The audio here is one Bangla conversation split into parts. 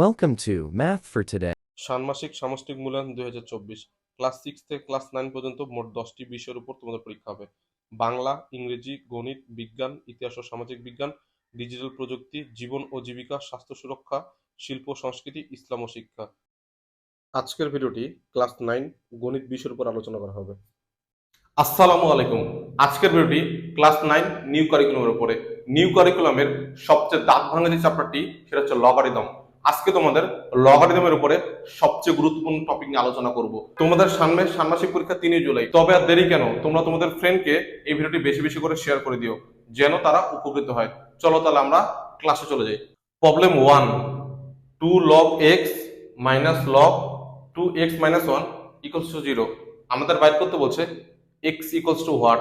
Welcome to Math for Today. ষান্মাসিক সামষ্টিক মূল্যায়ন 2024 ক্লাস 6 থেকে ক্লাস 9 পর্যন্ত মোট 10টি বিষয়ের উপর তোমাদের পরীক্ষা হবে। বাংলা, ইংরেজি, গণিত, বিজ্ঞান, ইতিহাস ও সামাজিক বিজ্ঞান, ডিজিটাল প্রযুক্তি, জীবন ও জীবিকা, স্বাস্থ্য সুরক্ষা, শিল্প ও সংস্কৃতি, ইসলাম ও শিক্ষা। আজকের ভিডিওটি ক্লাস 9 গণিত বিষয়ের উপর আলোচনা করা হবে। আসসালামু আলাইকুম। আজকের ভিডিওটি ক্লাস 9 নিউ কারিকুলামের উপরে। নিউ কারিকুলামের সবচেয়ে দাঁত ভাঙা যে চ্যাপ্টারটি সেটা হচ্ছে লগারিদম। আজকে তোমাদের লগারিদমের উপরে সবচেয়ে গুরুত্বপূর্ণ টপিক নিয়ে আলোচনা করব। তোমাদের সামনে ষান্মাসিক পরীক্ষা 3 জুলাই। তবে আর দেরি কেন, তোমরা তোমাদের ফ্রেন্ডকে এই ভিডিওটি বেশি বেশি করে শেয়ার করে দিও যেন তারা উপকৃত হয়। চলো তাহলে আমরা ক্লাসে চলে যাই। Problem 1, 2 log x minus log 2x minus 1 equals to 0। আমাদের বাইর করতে বলছে x equals to what।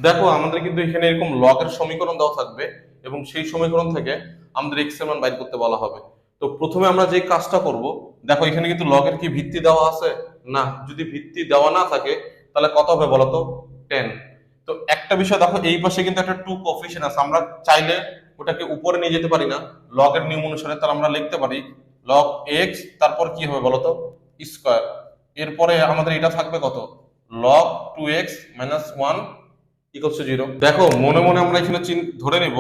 দেখো আমাদের কিন্তু এখানে এরকম log এর সমীকরণ দেওয়া থাকবে এবং সেই সমীকরণ থেকে আমাদের x এর মান বাইর করতে বলা হবে। তো প্রথমে আমরা যে কাজটা করব, দেখো এখানে কিন্তু log এর কি ভিত্তি দেওয়া আছে না? যদি ভিত্তি দেওয়া না থাকে তাহলে কত হবে বলো তো? 10। তো একটা বিষয় দেখো, এই পাশে কিন্তু একটা 2 কোএফিসিয়েন্ট আছে, আমরা চাইলে ওটাকে উপরে নিয়ে যেতে পারি না, log এর নিয়ম অনুসারে তাহলে আমরা লিখতে পারি log x, তারপর কি হবে বলো তো? স্কয়ার। এরপরে আমাদের এটা থাকবে কত? log 2x minus 1 equals to 0। দেখো মনে মনে আমরা এখানে ধরে নিব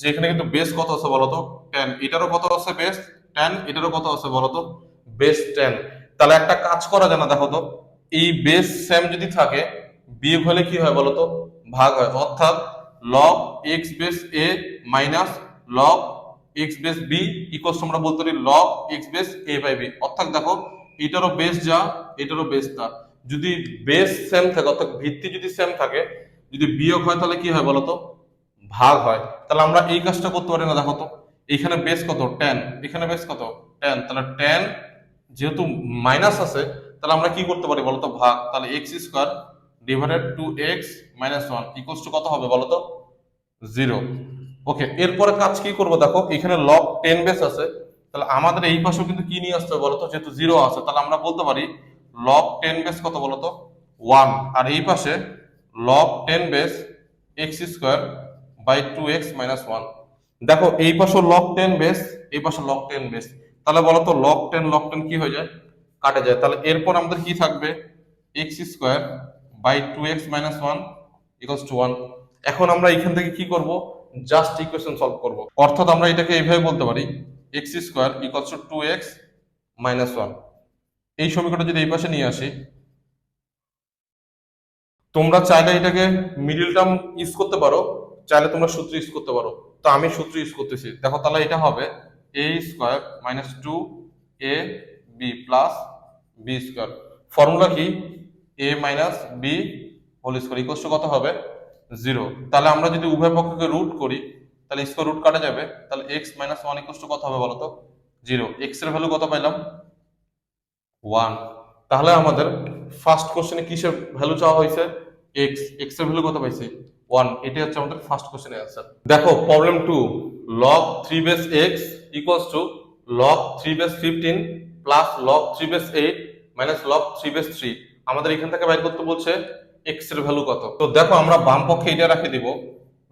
যে এখানে কিন্তু বেস কত আছে বলতো? 10। এটারও কত আছে? বেস 10। এটারও কত আছে বলতো? বেস 10। তাহলে একটা কাজ করা যায় না? দেখো তো, এই বেস সেম যদি থাকে বিয়োগ হলে কি হয় বলতো? ভাগ হয়। অর্থাৎ log x base a minus log x base b equals আমরা বলতে পারি log x base a by b। অর্থাৎ দেখো এটারও বেস যা, এটারও বেস তা। যদি বেস সেম থাকে অর্থাৎ ভিত্তি যদি সেম থাকে, যদি বিয়োগ হয় তাহলে কি হয় বলতো? ভাগ হয়। তাহলে আমরা এই কাজটা করতে পারি না? দেখো তো এখানে বেস কত? 10, এখানে বেস কত? 10। তাহলে 10 যেহেতু মাইনাস আছে তাহলে আমরা কি করতে পারি বলতো? ভাগ। তাহলে x square divided 2x minus 1 equals to কত হবে বলতো? 0। ওকে, এরপরে কাজ কি করব? দেখো এখানে log 10 বেস আছে, তাহলে আমাদের এই পাশেও কিন্তু কি নিয়ে আসতে হবে বলতো? যেহেতু 0 আছে তাহলে আমরা বলতে পারি log 10 বেস কত বলতো? 1। আর এই পাশে log 10 base x square by 2x minus 1। দেখো এই পাশে log 10 বেস, এই পাশে log 10 বেস, তাহলে বলতো log 10 কি হয়ে যায়? কাটে যায়। তাহলে এরপর আমাদের কি থাকবে? x square by 2x minus 1 equals to 1। এখন আমরা এখান থেকে কি করব? জাস্ট ইকুয়েশন সলভ করব। অর্থাৎ আমরা এটাকে এইভাবে বলতে পারি x square equals two 2x minus 1। এই সমীকরণটা যদি এই পাশে নিয়ে আসি, তোমরা চাইলে এটাকে মিডল টার্ম ইউজ করতে পারো, চাইলে তোমরা সূত্র ইউজ করতে পারো। তো আমি সূত্র ইউজ করতেছি। দেখো তাহলে এটা হবে a square minus 2 a b plus b square. Formula কি? a minus b whole square equals to কত হবে? 0। তাহলে আমরা যদি উভয় পক্ষকে রুট করি তাহলে স্কয়ার রুট কাটা যাবে, তাহলে x মাইনাস 1 ইকুয়ালস টু কত হবে বলো তো? 0। x এর ভ্যালু কত পাইলাম? 1। তাহলে আমাদের ফার্স্ট কোশ্চেনে কিসের ভ্যালু চাওয়া হয়েছে? x। x এর ভ্যালু কত পাইছি? 1। এটাই হচ্ছে আমাদের ফার্স্ট কোশ্চেনের অ্যান্সার। দেখো problem 2, log 3 base x equals to log 3 base 15 plus log 3 base 8 minus log 3 base 3। আমাদের এখান থেকে বাইর করতে বলছে x এর ভ্যালু কত। তো দেখো আমরা বাম পক্ষে এটা রেখে দিব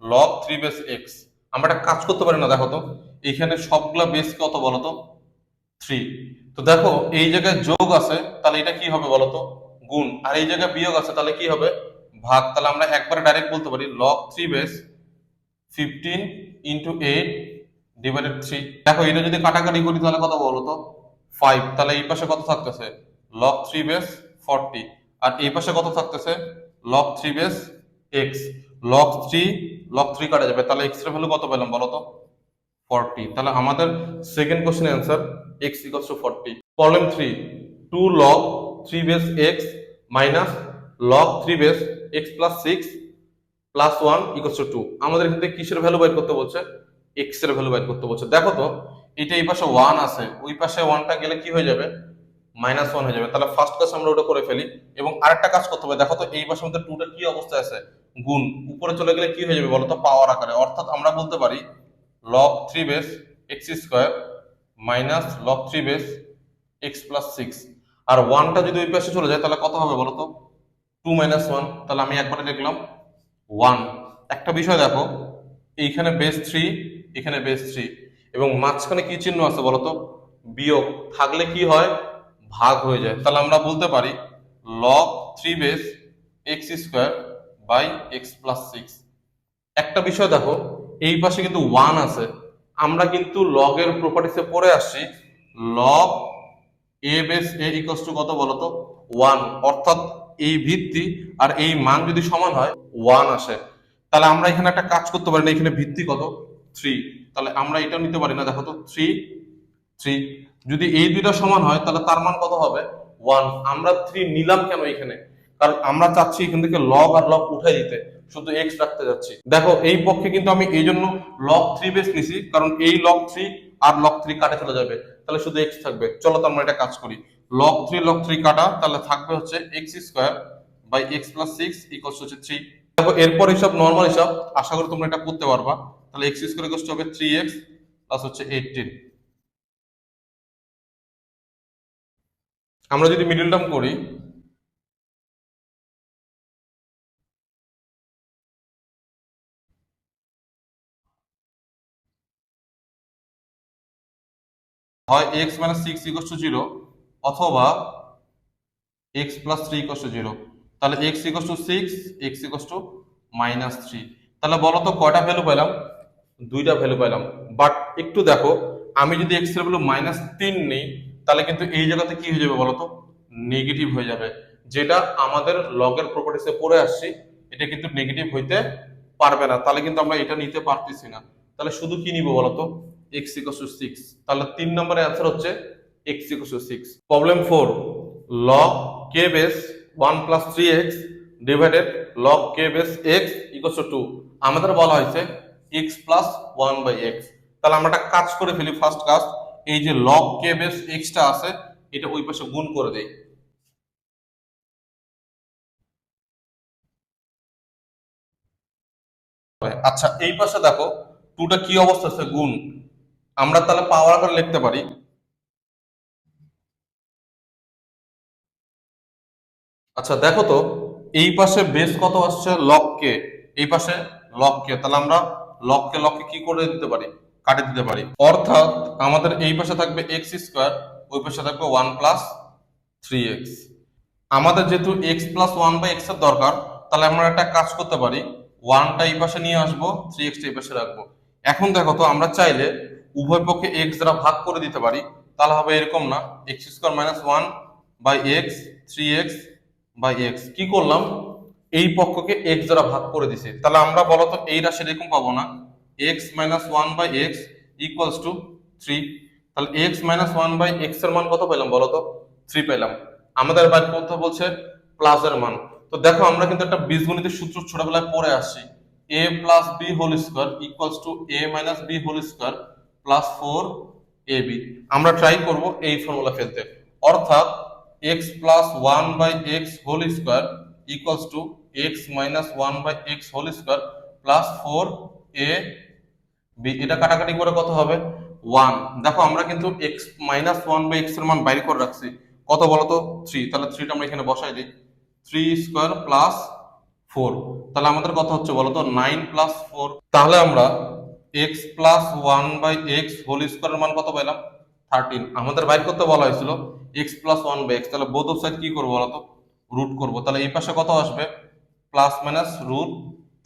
log 3 বেস x। আমরা একটা কাজ করতে পারি না? দেখো তো এখানে সবগুলা বেস কত বলো তো? 3। তো দেখো এই জায়গায় যোগ আছে তাহলে এটা কি হবে বলতো? গুণ। আর এই জায়গায় বিয়োগ আছে তাহলে কি হবে? ভাগ। তাহলে আমরা একবারে ডাইরেক্ট বলতে পারি log 3 বেস 15 ইন্টু 8 ডিভাইডেড 3। দেখো এটা যদি কাটাকাটি করি তাহলে কত বলতো? 5। তাহলে এই পাশে কত থাকতেছে? log 3 base 40। আর এই পাশে কত থাকতেছে? log 3 base x। log 3 কাটা যাবে, তাহলে x এর ভ্যালু কত পেলাম বলতো? 40। তাহলে আমাদের second question answer x equals to 40। Problem 3, 2 log 3 base x minus log 3 base x plus 6 plus 1 equals two 2। আমাদের এখান থেকে কিসের ভ্যালু বের করতে বলছে? x এর ভ্যালু বের করতে বলছে। দেখো তো এটা এই পাশে 1 আছে, ওই পাশে 1টা গেলে কি হয়ে যাবে? মাইনাস 1 হয়ে যাবে। তাহলে ফার্স্ট কাজ আমরা ওটা করে ফেলি এবং আরেকটা কাজ করতে হবে। দেখো তো এই পাশে আমাদের 2টা কি অবস্থায় আছে? গুণ। উপরে চলে গেলে কি হয়ে যাবে বলো তো? পাওয়ার আকারে। অর্থাৎ আমরা বলতে পারি log 3 base x square minus log 3 base x plus 6। আর 1টা যদি ওই পাশে চলে যায় তাহলে কত হবে বলো তো? 2 মাইনাস 1। তাহলে আমি একবারে লিখলাম 1। একটা বিষয় দেখো, এইখানে বেস 3, এখানে বেস 3 এবং মাঝখানে কি চিহ্ন আছে বলো তো? বিয়োগ থাকলে কি হয়, ভাগ হয়ে যায়। তাহলে আমরা বলতে পারি log 3 base x square by x plus 6। একটা বিষয় দেখো, এই পাশে কিন্তু 1 আছে, আমরা কিন্তু লগের প্রপার্টিসে পড়ে আসছি log A base A equals to কত বলতো 1, অর্থাৎ এই ভিত্তি আর এই মান যদি সমান হয় 1 আসে। তাহলে আমরা এখানে একটা কাজ করতে পারি না, এখানে ভিত্তি কত 3, তাহলে আমরা এটাও নিতে পারি না, দেখো তো 3 3 যদি এই দুইটা সমান হয় তাহলে তার মান কত হবে 1। আমরা 3 নিলাম কেন এখানে, কারণ আমরা চাচ্ছি এখান থেকে লগ আর লগ উঠাই দিতে, শুধু এক্স রাখতে যাচ্ছি। দেখো এই পক্ষে কিন্তু আমি এই জন্য লগ 3 বেস নিছি, কারণ এই লগ 3 আর লগ 3 কাটে চলে যাবে, তাহলে শুধু এক্স থাকবে। চলো তো আমরা এটা কাজ করি, লগ 3 কাটা, তাহলে থাকবে হচ্ছে x square by x plus 6 equals হচ্ছে 3। দেখো এরপর হিসাব নর্মাল হিসাব, আশা করি তোমরা এটা করতে পারবা। তাহলে এক্স স্কোয়ার ইকুয়ালস হবে 3x প্লাস হচ্ছে 18। আমরা যদি মিডল টার্ম করি, হয় এক্স মাইনাস 6 ইকুয়ালস টু 0 অথবা এক্স প্লাস 3 ইকুয়ালস টু 0। তাহলে x equals two 6, x equals two minus 3। তাহলে বলো তো কয়টা ভ্যালু পেলাম, দুইটা ভ্যালু পেলাম। বাট একটু দেখো, আমি যদি এক্স এর ভ্যালু -3 নেই, তাহলে কিন্তু এই জায়গাতে কি হয়ে যাবে বলতো, নেগেটিভ হয়ে যাবে, যেটা আমাদের লগের প্রপার্টিসে পড়ে আসছি, এটা কিন্তু নেগেটিভ হইতে পারবে না, তাহলে কিন্তু আমরা এটা নিতে পারতেছি না। তাহলে শুধু কি নিব বলতো, এক্স ইকুয়ালস টু 6। তাহলে 3 নম্বরের অ্যান্সার হচ্ছে x equals two 6। Problem 4, log k base 1 plus 3x divided log k base x equals to 2। আমাদের বলা হয়েছে x প্লাস 1 বাই x। তাহলে আমরা একটা কাজ করে ফেলি, ফার্স্ট কাজ, এই যে log k base x টা আছে, এটা ওই পাশে গুণ করে দেই। আচ্ছা এই পাশে দেখো 2 টা কি অবস্থা আছে, গুণ। আমরা তাহলে পাওয়ার আকারে লিখতে পারি, আচ্ছা দেখো তো এই পাশে বেস কত আসছে লগ কে, এই পাশে লগ কে, তাহলে আমরা লগ কে কি করে দিতে পারি, কাটে দিতে পারি। অর্থাৎ আমাদের এই পাশে থাকবে এক্স স্কোয়ার, ওই পাশে থাকবে 1 প্লাস 3x। আমাদের যেহেতু এক্স প্লাস 1 বাই এক্স এর দরকার, তাহলে আমরা একটা কাজ করতে পারি, 1টা এই পাশে নিয়ে আসবো, 3x টা এই পাশে রাখবো। এখন দেখো তো আমরা চাইলে উভয় পক্ষে এক্স দ্বারা ভাগ করে দিতে পারি, তাহলে হবে এরকম না, x square minus 1 by x 3x by x. কি করলাম, এই পক্ষকে এক্স দ্বারা ভাগ করে দিছি, তাহলে আমরা বলতো এই রাশি এরকম পাবো না, x minus 1 by x equals to 3। তাহলে এক্স মাইনাস 1 বাই এক্স এর মান কত পেলাম বলতো, 3 পেলাম। আমাদের বাইর করতে বলছে প্লাস এর মান। তো দেখো আমরা কিন্তু একটা বীজগণিতের সূত্র ছোটবেলায় পড়ে আসছি, a plus B whole square equals to a minus B whole square plus 4ab। আমরা ট্রাই করব এই ফর্মুলা ফেলতে, অর্থাৎ x plus 1 by x whole square equals to x minus 1 by x whole square plus 4ab। এটা কাটাকাটি করে কত হবে 1। দেখো আমরা কিন্তু x মাইনাস 1 বাই এক্স এর মান বাইর করে রাখছি, কত বলতো 3। তাহলে 3টা আমরা এখানে বসাই দিই, 3 স্কোয়ার প্লাস 4। তাহলে আমাদের কত হচ্ছে বলতো 9 প্লাস 4। তাহলে আমরা x plus 1 by x whole স্কোয়ারের মান কত পেলাম 13। আমাদের বাইর করতে বলা হয়েছিল x প্লাস 1 বাই এক্স, তাহলে বোথ অফ সাইড কি করবো বলতো, রুট করবো। তাহলে এই পাশে কত আসবে প্লাস মাইনাস রুট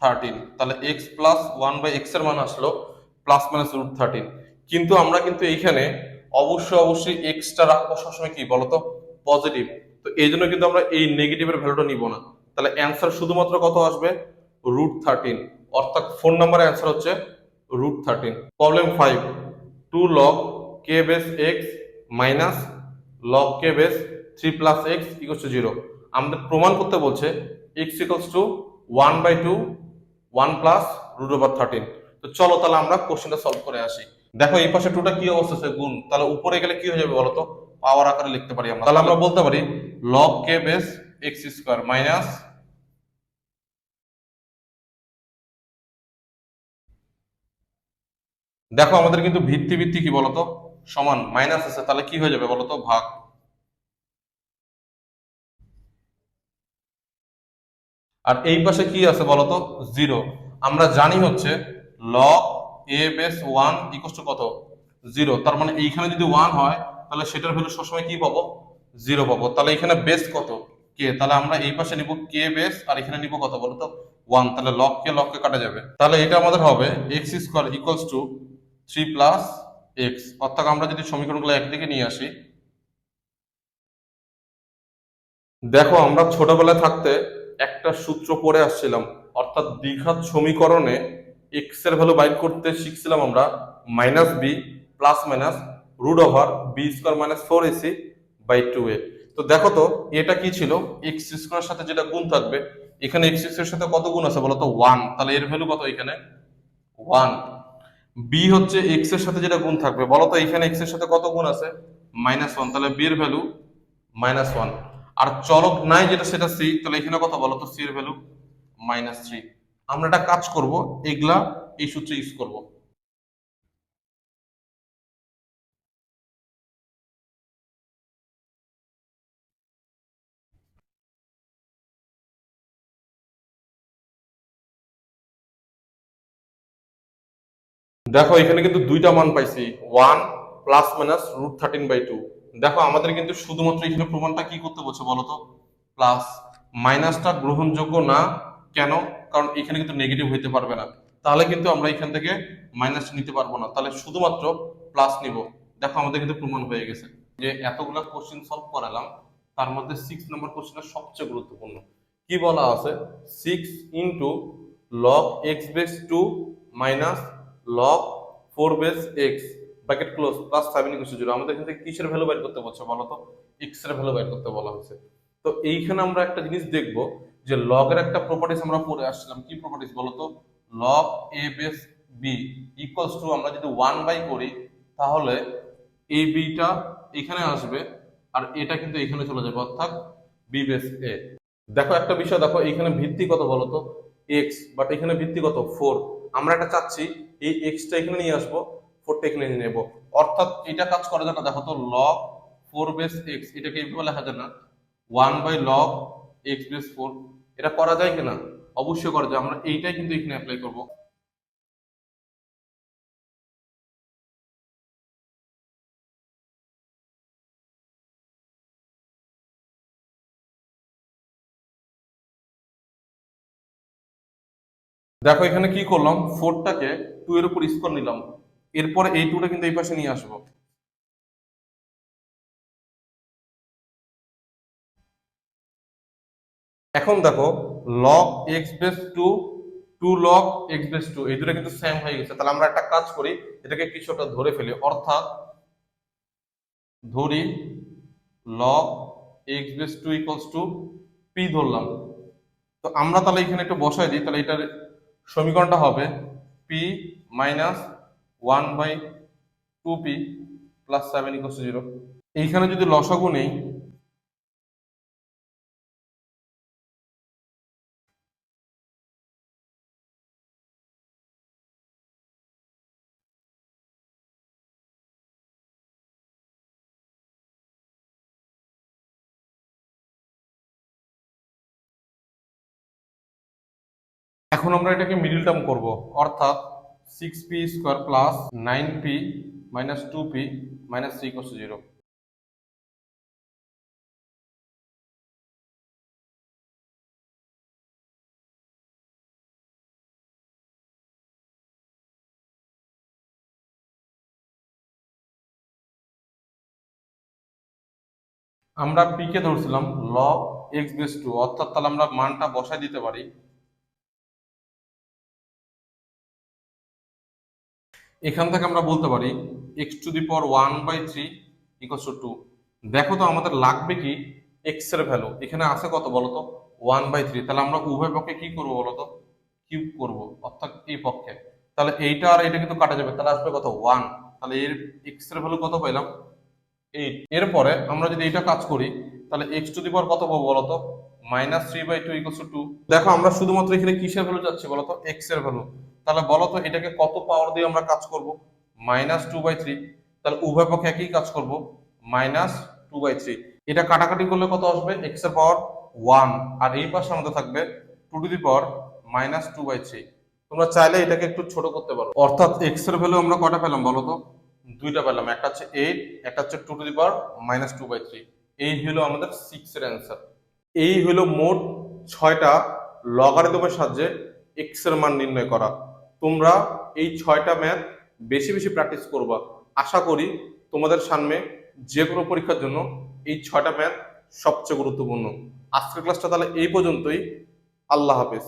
13। তাহলে x প্লাস 1 বাই এক্স এর মান আসলো প্লাস মাইনাস রুট 13। কিন্তু আমরা কিন্তু এইখানে অবশ্যই এক্সটা রাখবো সবসময় কি বলতো পজিটিভ, তো এই জন্য কিন্তু আমরা এই নেগেটিভের ভ্যালুটা নিব না। তাহলে অ্যান্সার শুধুমাত্র কত আসবে রুট 13, অর্থাৎ 4 নম্বরের অ্যান্সার হচ্ছে root 13। Problem 5, 2 log k base x minus log k base 3 plus x equals to 0। আমাদের প্রমাণ করতে বলছে x equals to 1 by 2 1 plus root over 13। তো চলো তাহলে আমরা কোশ্চেনটা সলভ করে আসি। দেখো এই পাশে 2টা কি অবস্থা আছে গুণ, তাহলে উপরে গেলে কি হয়ে যাবে বলতো পাওয়ার আকারে লিখতে পারি আমরা। তাহলে আমরা বলতে পারি log k base x square minus, দেখো আমাদের কিন্তু ভিত্তি কি বলতো সমান, মাইনাস আছে, তাহলে কি হয়ে যাবে বলতো ভাগ। আর এই পাশে কি আছে বলতো 0। আমরা জানি হচ্ছে log a base 1 equal to কত জিরো। তার মানে এইখানে যদি ওয়ান হয় তাহলে সেটার ভ্যালু সবসময় কি পাবো, জিরো পাবো। তাহলে এখানে বেস কত, কে, তাহলে আমরা এই পাশে নিব কে বেস, আর এখানে নিব কত বলতো, ওয়ান। তাহলে লগ কে কাটা যাবে, তাহলে এটা আমাদের হবে x square equals to 3 + x। অর্থাৎ আমরা যদি সমীকরণগুলো একদিকে নিয়ে আসি, দেখো আমরা ছোটবেলায় থাকতে একটা সূত্র পড়ে আসছিলাম, অর্থাৎ দ্বিঘাত সমীকরণে এক্স এর ভ্যালু বাইর করতে শিখছিলাম আমরা minus B plus minus root over B square minus 4ac by 2a। তো দেখো তো এটা কি ছিল, এক্স স্কোয়ারের সাথে যেটা গুণ থাকবে, এখানে এক্স এর সাথে কত গুণ আছে বলতো, ওয়ান। তাহলে এর ভ্যালু কত এখানে, ওয়ান। বি হচ্ছে এক্স এর সাথে যেটা গুণ থাকবে, বলতো এখানে এক্স এর সাথে কত গুণ আছে, -1। তাহলে বি এর ভ্যালু -1। আর চলক নাই যেটা সেটা সি, তাহলে এখানে কত বলতো, সি এর ভ্যালু -3। আমরা একটা কাজ করব, এগুলা এই সূত্রে ইউজ করব। দেখো এখানে কিন্তু দুইটা মান পাইছি, ওয়ান প্লাস মাইনাস √13/2। দেখো আমাদের কিন্তু শুধুমাত্র এখানে প্রমাণটা কি করতে বলছে বলতো, প্লাস। মাইনাসটা গ্রহণযোগ্য না, কেন, কারণ এখানে কিন্তু নেগেটিভ হইতে পারবে না, তাহলে কিন্তু আমরা এখান থেকে মাইনাস নিতে পারবো না, তাহলে শুধুমাত্র প্লাস নিব। দেখো আমাদের কিন্তু প্রমাণ হয়ে গেছে যে এতগুলা কোশ্চেন সলভ করালাম, তার মধ্যে 6 নম্বর কোশ্চেনটা সবচেয়ে গুরুত্বপূর্ণ। কি বলা আছে, 6 × log x/2 minus log 4/x bracket close plus 7 = 0। আমাদের এখান থেকে কিসের ভ্যালু বের করতে বলছে বলতো, এক্স এর ভ্যালু বের করতে বলা হয়েছে। তো এইখানে আমরা একটা জিনিস দেখব যে লগ এর একটা প্রপার্টিস আমরা পড়ে আসছিলাম, কি প্রপার্টিস বলতো, log a base b equals to, আমরা যদি 1 করি তাহলে এই বিটা এখানে আসবে, আর এটা কিন্তু এখানে চলে যাবে, অর্থাৎ বি বেস এ। দেখো একটা বিষয়, দেখো এখানে ভিত্তি কত বলতো, এক্স, বাট এখানে ভিত্তি কত, 4। আমরা এটা চাচ্ছি এই এক্সটা এখানে নিয়ে আসবো, 4টা এখানে নিয়ে নেবো, অর্থাৎ এটা কাজ করা যায় না। দেখো তো লগ 4/x, এটাকে এইভাবে লেখা যায় না, 1/log x/4। এটা করা যায় কিনা, অবশ্যই করা যায়। আমরা এইটাই কিন্তু এখানে অ্যাপ্লাই করব। দেখো এখানে কি করলাম, 4টাকে 2 এর উপর স্কোর নিলাম, এরপরে এই 2টা কিন্তু এই পাশে নিয়ে আসবো। এখন দেখো log x/2 2 log x/2 এই দুটো কিন্তু সেম হয়ে গেছে। তাহলে আমরা একটা কাজ করি, এটাকে কিছুটা ধরে ফেলি, অর্থাৎ ধরি log x/2 p ধরলাম। তো আমরা তাহলে এখানে একটু বসাই দিই, তাহলে এটার সমীকরণটা হবে p মাইনাস 1/2p প্লাস 7 = 0। এইখানে যদি লসাগু নেই, এখন আমরা এটাকে মিডল টার্ম করব, অর্থাৎ 6p² plus 9p minus 2p minus 3 = 0। আমরা p কে ধরছিলাম log x/2, অর্থাৎ তাহলে আমরা মানটা বসায় দিতে পারি। এখান থেকে আমরা বলতে পারি x⁻1/3 = 2। দেখো তো আমাদের লাগবে কি, x এর ভ্যালু এখানে আছে কত বলতো, 1/3। তাহলে আমরা উভয় পক্ষে কি করব বলতো, কিউব করব, অর্থাৎ এই পক্ষে। তাহলে এইটা আর এটা কিন্তু কাটা যাবে, তাহলে আসবে কত, 1। তাহলে এর x এর ভ্যালু কত পাইলাম, 8। এরপরে আমরা যদি এটা কাজ করি, তাহলে x⁻ কত পাবো বলতো, -3/2 = 2। দেখো আমরা শুধুমাত্র এখানে কিসের ভ্যালু যাচ্ছে বলতো, x এর ভ্যালু। তাহলে বলতো এটাকে কত পাওয়ার দিয়ে আমরা কাজ করব, -2/3। তাহলে উভয় পক্ষে একই কাজ করব, -2/3। এটা কাটাকাটি করলে কত আসবে, x এর পাওয়ার 1, আর এই পাশে আমাদের থাকবে 2 ^ -2/3। তোমরা চাইলে এটাকে একটু ছোট করতে পারো, অর্থাৎ x এর ভ্যালু আমরা কটা পেলাম বলতো, দুইটা পেলাম, একটা হচ্ছে 8, একটা হচ্ছে 2^-2/3। এই হলো আমাদের 6 এর অ্যান্সার। এই হলো মোট 6টা লগারিদমের সাহায্যে এক্স এর মান নির্ণয় করা। তোমরা এই 6টা ম্যাথ বেশি বেশি প্র্যাকটিস করবা। আশা করি তোমাদের সামনে যে কোনো পরীক্ষার জন্য এই 6টা ম্যাথ সবচেয়ে গুরুত্বপূর্ণ। আজকের ক্লাসটা তাহলে এই পর্যন্তই। আল্লাহ হাফেজ।